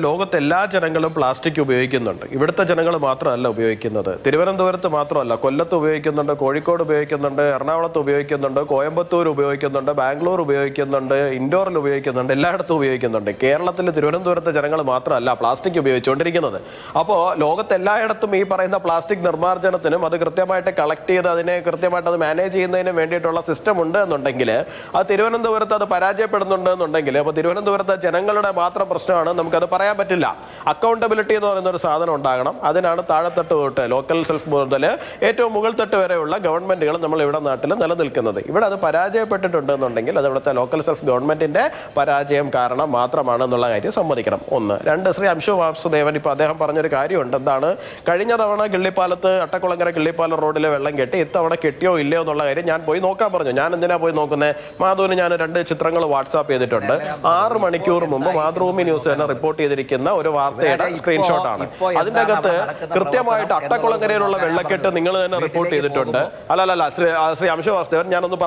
ലോകത്തെ എല്ലാ ജനങ്ങളും പ്ലാസ്റ്റിക് ഉപയോഗിക്കുന്നുണ്ട്. ഇവിടുത്തെ ജനങ്ങൾ മാത്രമല്ല ഉപയോഗിക്കുന്നത്. തിരുവനന്തപുരത്ത് മാത്രമല്ല, കൊല്ലത്ത് ഉപയോഗിക്കുന്നുണ്ട്, കോഴിക്കോട് ഉപയോഗിക്കുന്നുണ്ട്, എറണാകുളത്ത് ഉപയോഗിക്കുന്നുണ്ട്, കോയമ്പത്തൂർ ഉപയോഗിക്കുന്നുണ്ട്, ബാംഗ്ലൂർ ഉപയോഗിക്കുന്നുണ്ട്, ഇൻഡോറിൽ ഉപയോഗിക്കുന്നുണ്ട്, എല്ലായിടത്തും ഉപയോഗിക്കുന്നുണ്ട്. കേരളത്തിൽ തിരുവനന്തപുരത്തെ ജനങ്ങൾ മാത്രമല്ല പ്ലാസ്റ്റിക് ഉപയോഗിച്ചുകൊണ്ടിരിക്കുന്നത്. അപ്പോൾ ലോകത്തെല്ലായിടത്തും ഈ പറയുന്ന പ്ലാസ്റ്റിക് നിർമ്മാർജ്ജനത്തിനും അത് കൃത്യമായിട്ട് കളക്ട് ചെയ്ത് അതിനെ കൃത്യമായിട്ട് അത് മാനേജ് ചെയ്യുന്നതിന് വേണ്ടിയിട്ടുള്ള സിസ്റ്റം ഉണ്ട് എന്നുണ്ടെങ്കിൽ, അത് തിരുവനന്തപുരത്ത് അത് പരാജയപ്പെടുന്നുണ്ട് എന്നുണ്ടെങ്കിൽ, അപ്പോൾ തിരുവനന്തപുരത്തെ ജനങ്ങളുടെ മാത്രം പ്രശ്നമാണ്, നമുക്കത് പറയാൻ പറ്റില്ല. അക്കൗണ്ടബിലിറ്റി എന്ന് പറയുന്ന ഒരു സാധനം ഉണ്ടാകണം. അതിനാണ് താഴെത്തട്ട് തൊട്ട് ലോക്കൽ സെൽഫ് മുതൽ ഏറ്റവും മുകൾ തട്ട് വരെയുള്ള ഗവൺമെന്റുകൾ നമ്മൾ ഇവിടെ നാട്ടിൽ നിലനിൽക്കുന്നത്. ഇവിടെ അത് പരാജയപ്പെട്ടിട്ടുണ്ട് എന്നുണ്ടെങ്കിൽ അത് ഇവിടുത്തെ ലോക്കൽ സെൽഫ് ഗവൺമെന്റിന്റെ പരാജയം കാരണം മാത്രമാണ് എന്നുള്ള കാര്യം സമ്മതിക്കണം. ഒന്ന്. രണ്ട്, ശ്രീ അംശു വാസുദേവൻ ഇപ്പോൾ അദ്ദേഹം പറഞ്ഞൊരു കാര്യമുണ്ട്. എന്താണ്, കഴിഞ്ഞ തവണ കിള്ളിപ്പാലത്ത് അട്ടക്കുളങ്ങര കിള്ളിപ്പാലം റോഡിലെ വെള്ളം കെട്ടി, ഇത്തവണ കെട്ടിയോ ഇല്ലയോ എന്നുള്ള കാര്യം ഞാൻ പോയി നോക്കാൻ പറഞ്ഞു. ഞാൻ എന്തിനാ പോയി നോക്കുന്നത്? മാധുവിന് ഞാൻ 2 ചിത്രങ്ങൾ വാട്സാപ്പ് ചെയ്തിട്ടുണ്ട്. 6 മണിക്കൂർ മുമ്പ് മാതൃഭൂമി ന്യൂസ് തന്നെ റിപ്പോർട്ട് ചെയ്തിരിക്കുന്ന ഒരു വാർത്തയുടെ സ്ക്രീൻഷോട്ട് ആണ്. അതിന്റെ അകത്ത് കൃത്യമായിട്ട് അട്ടക്കുളങ്ങരയിലുള്ള വെള്ളക്കെട്ട് നിങ്ങൾ തന്നെ റിപ്പോർട്ട് ചെയ്തിട്ടുണ്ട്. അല്ലല്ല ശ്രീ അംശു വാസുദേവൻ, ഞാനൊന്ന്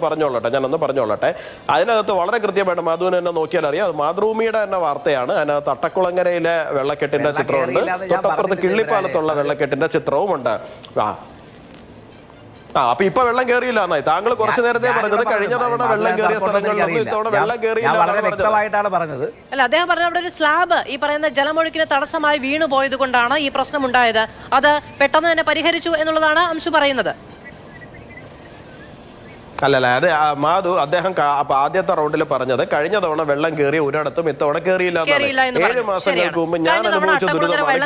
പറഞ്ഞോളട്ടെ. അതിനകത്ത് വളരെ കൃത്യമായിട്ട് മാധുവിന് തന്നെ നോക്കിയാൽ അറിയാം, മാതൃഭൂമിയുടെ തന്നെ വാർത്തയാണ്. അതിനകത്ത് അട്ടക്കുളങ്ങരയിലെ വെള്ളക്കെട്ടിന്റെ ചിത്രമുണ്ട്, തൊട്ടപ്പുറത്ത് കിള്ളിപ്പാലത്തുള്ള വെള്ളക്കെട്ടിന്റെ ചിത്രവും ഉണ്ട്. അപ്പൊ ഇപ്പൊ വെള്ളം കയറിയില്ല എന്നായി താങ്കൾ കുറച്ചു നേരത്തെ പറഞ്ഞത്. കഴിഞ്ഞ തവണ വെള്ളം കയറിയ സ്ഥലങ്ങളിലൊന്നും ഇത്തവണ വെള്ളം കയറിയില്ല പറഞ്ഞത്. അല്ല, അദ്ദേഹം പറഞ്ഞ അവിടെ ഒരു സ്ലാബ് ഈ പറയുന്ന ജലമൊഴുക്കിന് തടസ്സമായി വീണു പോയത് കൊണ്ടാണ് ഈ പ്രശ്നം ഉണ്ടായത്. അത് പെട്ടെന്ന് തന്നെ പരിഹരിച്ചു എന്നുള്ളതാണ് അംശു പറയുന്നത്. അല്ലല്ല, അത് മാധു അദ്ദേഹം ആദ്യത്തെ റൗണ്ടിൽ പറഞ്ഞത് കഴിഞ്ഞ തവണ വെള്ളം കയറിയ ഒരിടത്തും ഇത്തവണ കയറിയില്ല. 7 മാസങ്ങൾക്ക് മുമ്പ് ഞാൻ അനുഭവിച്ച ദുരിതമാണ്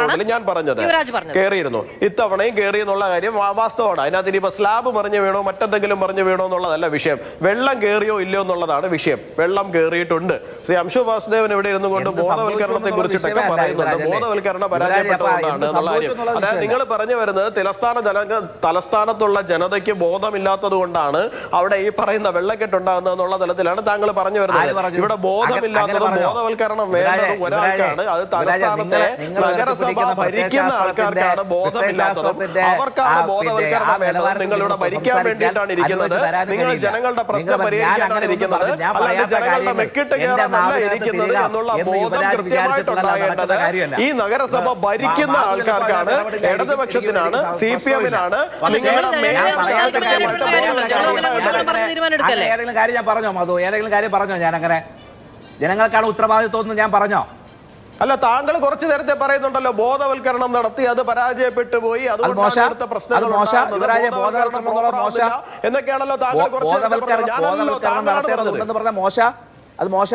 റോഡിൽ ഞാൻ പറഞ്ഞത്. കയറിയിരുന്നു, ഇത്തവണയും കയറി എന്നുള്ള കാര്യം വാസ്തവമാണ്. അതിനകത്ത് ഇനിയിപ്പോ സ്ലാബ് മറിഞ്ഞു വീണോ മറ്റെന്തെങ്കിലും മറിഞ്ഞു വീണോ എന്നുള്ളതല്ല വിഷയം. വെള്ളം കയറിയോ ഇല്ലയോ എന്നുള്ളതാണ് വിഷയം. വെള്ളം കയറിയിട്ടുണ്ട്. ശ്രീ അംശു വാസുദേവൻ ഇവിടെ ഇരുന്നു കൊണ്ട് ബോധവൽക്കരണത്തെ കുറിച്ചിട്ടൊക്കെ പറയുന്നുണ്ട്. ബോധവൽക്കരണം പരാജയപ്പെട്ടതുകൊണ്ടാണ് എന്നുള്ള കാര്യം. അതായത് നിങ്ങൾ പറഞ്ഞു വരുന്നത് തലസ്ഥാനത്തുള്ള ജനതയ്ക്ക് ബോധമില്ലാത്തത് കൊണ്ടാണ് അവിടെ ഈ പറയുന്ന വെള്ളക്കെട്ട് ഉണ്ടാകുന്നത് എന്നുള്ള തലത്തിലാണ് താങ്കൾ പറഞ്ഞു വരുന്നത്. ഇവിടെ ബോധമില്ലാത്തതും ബോധവൽക്കരണം വേണ്ടതും ഒരാൾക്കാണ്. അത് തലസ്ഥാനത്തെ നഗരസഭ ഭരിക്കുന്ന ആൾക്കാർക്കാണ് ബോധമില്ലാത്തതും. അവർക്കാണ് ബോധവൽക്കരണം വേണ്ടത്. നിങ്ങൾ ഇവിടെ ഭരിക്കാൻ വേണ്ടിയിട്ടാണ് ഇരിക്കുന്നത്. നിങ്ങൾ ജനങ്ങളുടെ പ്രശ്നം പരിഹരിക്കാനാണ് ഇരിക്കുന്നത്, അല്ലാതെ ജനങ്ങളുടെ മെക്കിട്ട് കയറാനല്ല ഇരിക്കുന്നത് എന്നുള്ള ബോധം കൃത്യമായിട്ടുണ്ടാകേണ്ടത് ഈ നഗരസഭ ഭരിക്കുന്ന ആൾക്കാർക്കാണ്, ഇടതുപക്ഷത്തിനാണ്, CPM-നാണ്. നിങ്ങളുടെ ഏതെങ്കിലും കാര്യം ഞാൻ പറഞ്ഞോ മധു? ഏതെങ്കിലും കാര്യം പറഞ്ഞോ? ഞാൻ അങ്ങനെ ജനങ്ങൾക്കാണ് ഉത്തരവാദിത്വം ഞാൻ പറഞ്ഞോ? അല്ല, താങ്കൾ കുറച്ചു നേരത്തെ പറയുന്നുണ്ടല്ലോ ബോധവൽക്കരണം നടത്തി അത് പരാജയപ്പെട്ടു പോയി, എന്നൊക്കെയാണല്ലോ താങ്കൾ പറഞ്ഞ മോശ. അത് മോശ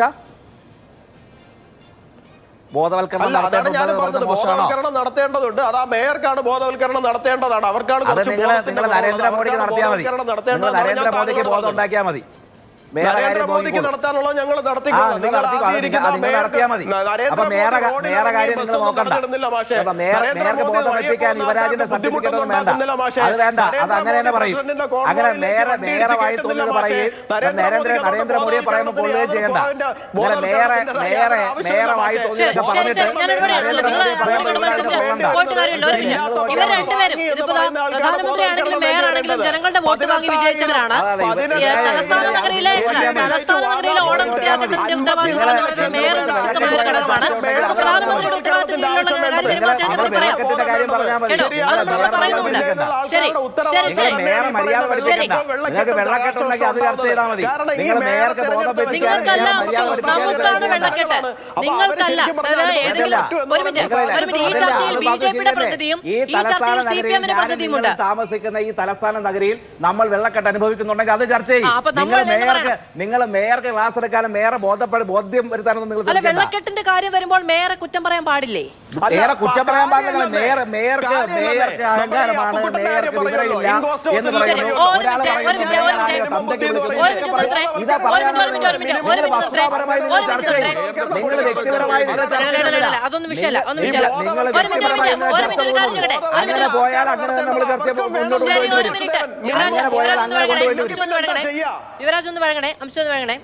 ബോധവൽക്കരണം നടത്തേണ്ടതുണ്ട്. അത് ആ മേയർക്കാണ് ബോധവൽക്കരണം നടത്തേണ്ടതാണ്. അവർക്കാണ് നരേന്ദ്രമോദിക്ക് നടത്തിയാൽ മതി. നരേന്ദ്രമോദിക്ക് ബോധം ഉണ്ടാക്കിയാൽ മതി. നരേന്ദ്രമോദിക്ക് നടത്താനുള്ള ഞങ്ങൾ നടത്തി. നടത്തിയാൽ മതി. അപ്പൊ മേയറെ കാര്യം നിങ്ങൾ നോക്കണ്ട. മേയർക്ക് ബോധം കൽപ്പിക്കാൻ യുവരാജിന്റെ സർട്ടിഫിക്കറ്റ് ഒന്നും വേണ്ട. അത് വേണ്ട. അത് അങ്ങനെ തന്നെ പറയും. അങ്ങനെ മേയറെ വായി തോന്നുന്നത് പറയുകയും നരേന്ദ്രമോദിയെ പറയുമ്പോൾ കൊള്ളുകയും ചെയ്യണ്ട. മേയറെ വായി തോന്നിയതൊക്കെ പറഞ്ഞിട്ട് നരേന്ദ്രമോദിയെ പറയുമ്പോൾ പ്രധാനമന്ത്രിയാണെങ്കിലും മേയറാണെങ്കിലും ജനങ്ങളുടെ വോട്ട് വാങ്ങി വിജയിച്ചവരാണ്. തലസ്ഥാന നഗരിയിലെ ഓണം വൃത്തിയാക്കേണ്ടതിന്റെ ഉത്തരവാദിത്തം മേയർ ശക്തമായ ഘടകമാണ്. പ്രധാനമന്ത്രിയുടെ നിങ്ങൾക്കല്ല. താമസിക്കുന്ന ഈ തലസ്ഥാന നഗരിയിൽ നമ്മൾ വെള്ളക്കെട്ട് അനുഭവിക്കുന്നുണ്ടെങ്കിൽ അത് ചർച്ച ചെയ്യും. നിങ്ങൾ മേയർക്ക് ക്ലാസ് എടുക്കാനും മേയറെ ബോധ്യം വരുത്താനൊന്നും നിങ്ങൾ വെള്ളക്കെട്ടിന്റെ കാര്യം വരുമ്പോൾ മേയറെ കുറ്റം പറയാൻ പാടില്ലേ? മേയറെ കുറ്റം പറയാൻ പാടില്ല. മേയർക്ക് അഹങ്കാരമാണ്, മേയർക്ക് വിവരമില്ല എന്ന് പറയുന്നു. ഒരാൾ ഇതാ പറയാനാണ്. നിങ്ങൾ വസ്തുതാപരമായി നിങ്ങൾ ചർച്ച ചെയ്യും. നിങ്ങൾ വ്യക്തിപരമായി നിങ്ങൾ ചർച്ച ചെയ്യുന്നില്ല. നിങ്ങൾ വ്യക്തിപരമായി ചർച്ച പോകുന്നത്. അങ്ങനെ പോയാൽ അങ്ങനെ നമ്മൾ ചർച്ച മുന്നോട്ട് കൊണ്ടുപോയി വരും. അങ്ങനെ പോയാൽ അങ്ങനെ കൊണ്ടുപോയി വരും. യുവരാജ് ഒന്ന് വഴങ്ങണേ, അംശം ഒന്ന് വഴങ്ങണേ.